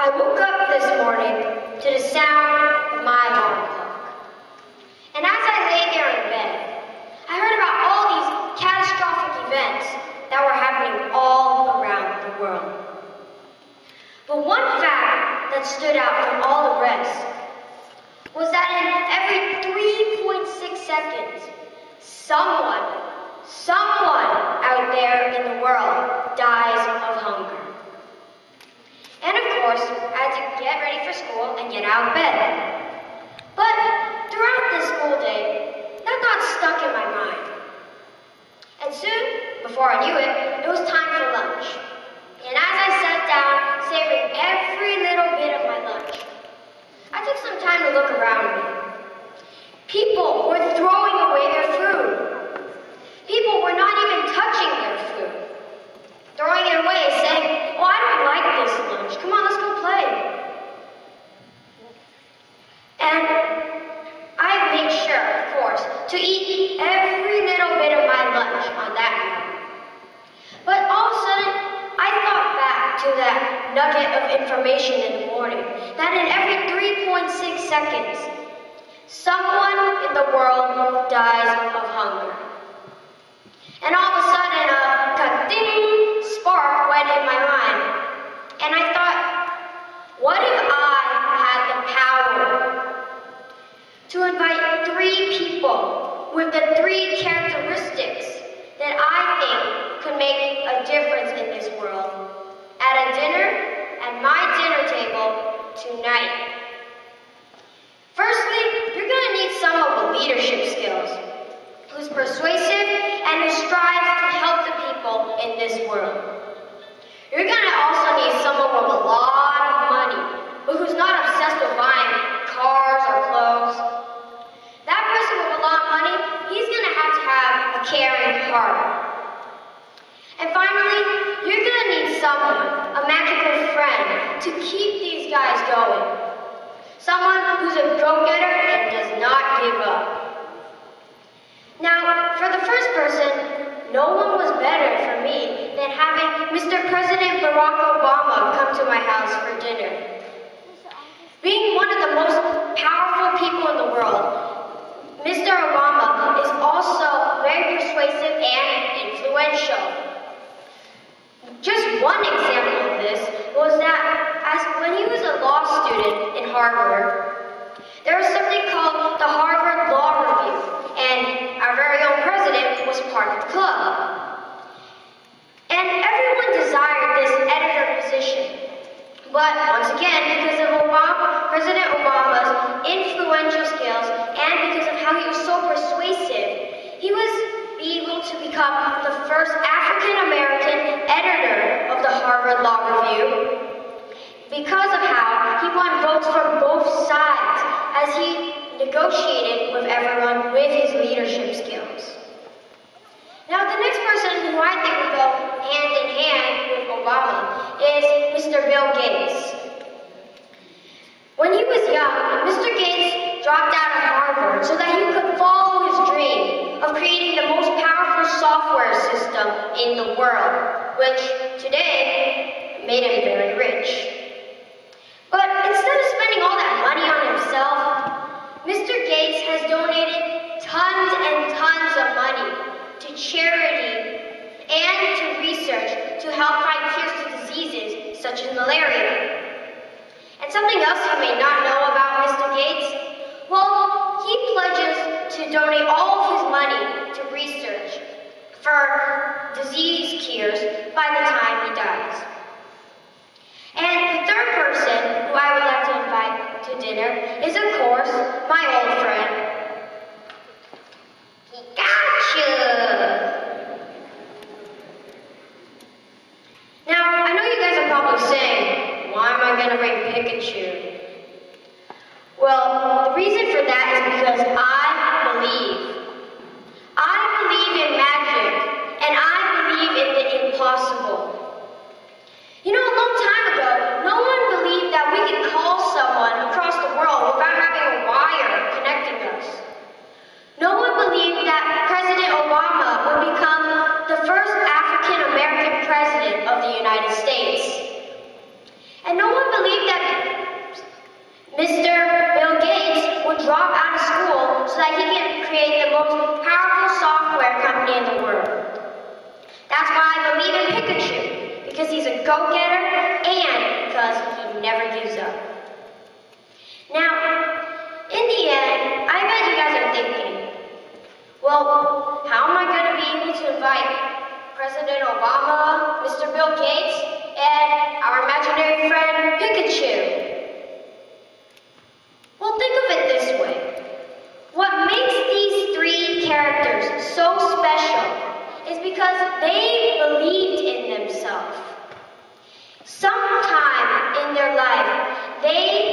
I woke up this morning to the sound of my alarm clock. And as I lay there in bed, I heard about all these catastrophic events that were happening all around the world. But one fact that stood out from all the rest was that in every 3.6 seconds, someone out there in the world dies of hunger. And of course, I had to get ready for school and get out of bed. But throughout this school day, that thought stuck in my mind. And soon, before I knew it, it was time for lunch. And as I sat down, savoring every little bit of my lunch, I took some time to look around me. People were throwing away their food. People were not even touching their food. Throwing it away, saying, "Oh, I don't like this lunch. Come on, let's go play." And I made sure, of course, to eat every little bit of my lunch on that night. But all of a sudden, I thought back to that nugget of information in the morning, that in every 3.6 seconds, someone in the world dies of hunger. And all of a sudden, a ding spark went in my mind. And I thought, what if I had the power to invite 3 people with the 3 characteristics that I think could make a difference in this world at a dinner, at my dinner table tonight? Firstly, you're going to need someone with leadership skills, who's persuasive and who strives to help the people in this world. You're going to also need someone with a lot of money, but who's not obsessed with buying cars or clothes. That person with a lot of money, he's going to have a caring heart. And finally, you're going to need someone, a magical friend, to keep these guys going. Someone who's a go-getter and does not give up. Now, for the first person, no one was better for me than having Mr. President Barack Obama come to my house for dinner. Being one of the most powerful people in the world, Mr. Obama is also very persuasive and influential. Just one example of this was that when he was a law student in Harvard, there was something called the Harvard Law Review, and our very own president was part of the club. And everyone desired this editor position. But once again, because of President Obama's influential skills and because of how he was so persuasive, he was able to become the first African-American editor of the Harvard Law Review because of how he won votes from both sides as he negotiated with everyone with his leadership skills. Now, the next person who I think would go hand in hand with Obama is Mr. Bill Gates. When he was young, Mr. Gates dropped out of Harvard so that he could follow his dream of creating the most powerful software system in the world, which today made him very rich. But instead of spending all that money on himself, Mr. Gates has donated tons and tons of money to charity and to research to help fight fearsome diseases such as malaria. And something else you may not know about Mr. Gates, well, he pledges to donate all of his money to research for disease cures by the time he dies. And the third person who I would like to invite to dinner is, of course, my old friend. Gotcha! Now, I know you guys are probably saying, why am I going to bring Pikachu? Well, the reason for that is because I believe. I believe in magic, and I believe in the impossible. You know, a long time ago, no one believed that we could call someone across the world without having a wire connecting us. No one believed that President Obama would become the first African-American president of the United States. And no one believed that Mr. Bill Gates would drop out of school so that he can create the most powerful software company in the world. That's why I believe in Pikachu, because he's a go-getter and because he never gives up. Now, in the end, I bet you guys are thinking, well, how am I going to be able to invite President Obama, Mr. Bill Gates, and our imaginary friend Pikachu? Well, think of it this way. What makes these three characters so special is because they believed in themselves. Sometime in their life, they